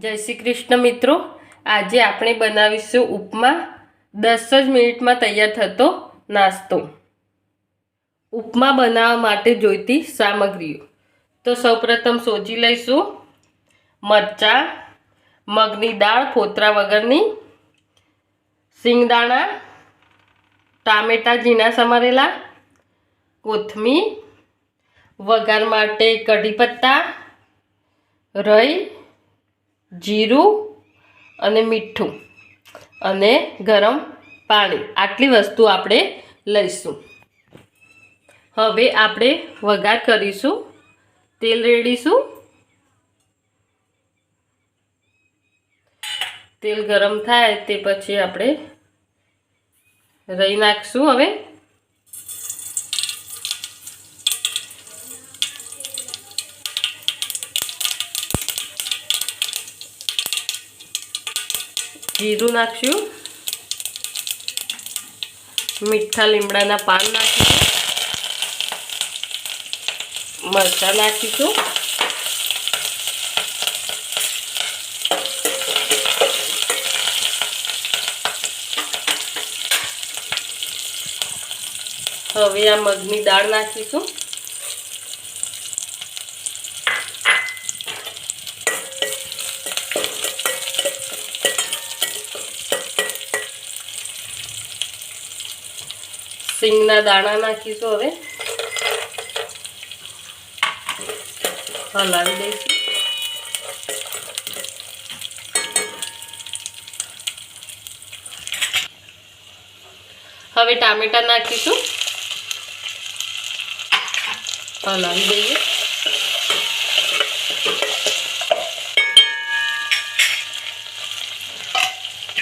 जय श्री कृष्ण मित्रों, आज આપણે બનાવીશું ઉપમા 10 જ મિનિટમાં તૈયાર થતો નાસ્તો। ઉપમા બનાવવા માટે જોઈતી સામગ્રીઓ તો સૌપ્રથમ સોજી લઈશું મરચા, મગની દાળ ફોતરા વગરની, સિંગદાણા, ટામેટા ઝીણા સમારેલા, કોથમીર, વઘાર માટે કઢી પત્તા, રઈ, जीरू अने मीठू अने गरम पानी आटली वस्तु आपणे लईशुं। हवे आपणे वघार करीशुं। तेल रेड़ीशुं। तेल गरम थाय ते पछी आपणे रई नाखशुं। हवे जीरू नाखशुं, मीठा લીમડાના પાન નાખીશું, મરચાં નાખીશું, હવે આ મગની દાળ નાખીશું, सींगना दाणा नाखीशुं। हवे हलावी दईशुं। हवे टामेटा नाखीशुं। हलावी दईए।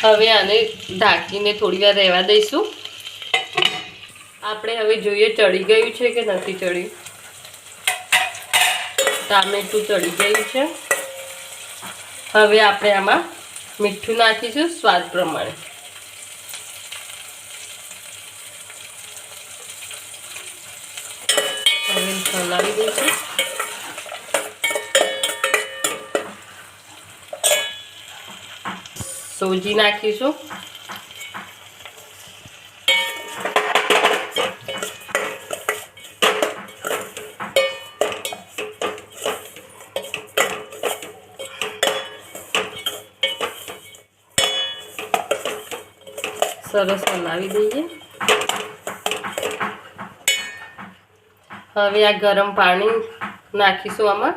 हवे आने ढांकीने थोड़ी वार रहेवा दईशुं। આપણે હવે જોઈએ ચડી ગયું છે કે નથી ચડ્યું। ટામેટું ચડી ગયું છે। હવે આપણે આમાં મીઠું નાખીશું સ્વાદ પ્રમાણે। હવે હલાવી દઈશું। સોજી નાખીશું। सरस हलावी दईए। हवे आ गरम पानी नाखीशुं आमां।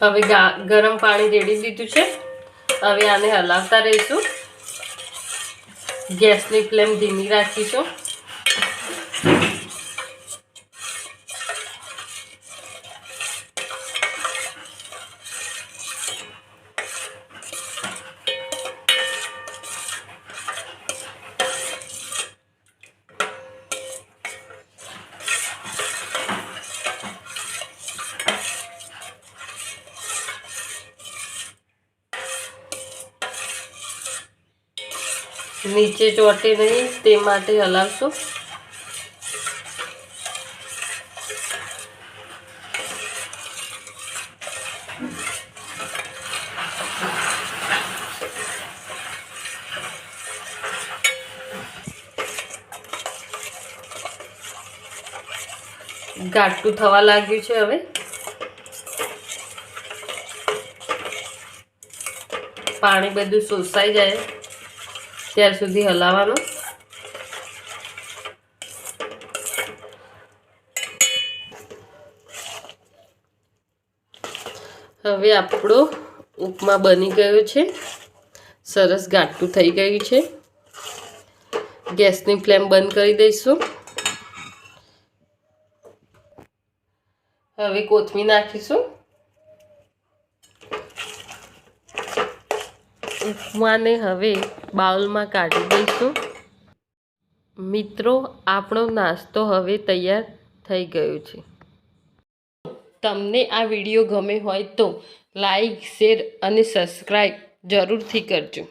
हवे गरम पानी रेड़ी दीधुं छे। हवे आने हलावता रहीशुं। गैसनी फ्लेम धीमी राखीशुं। नीचे ચોટે नहीं ते माटे हलावशुं। घाटू थवा लाग्युं छे। हवे पाणी बधुं शोषाई जाए त्यार सुधी हलावानो। हवे आपणो उपमा बनी गयो छे। सरस घाटू थई गयुं छे। गैसनी फ्लेम बंद करी दईशुं। हवे कोथमीर नाखीशुं। उपमाने हवे बाउल में काढी दईशुं। मित्रों, आपणो नास्तो हवे तैयार थई गयो छे। तमने आ विडियो गमे होय तो लाइक, शेर अने सब्सक्राइब जरूर थी करजो।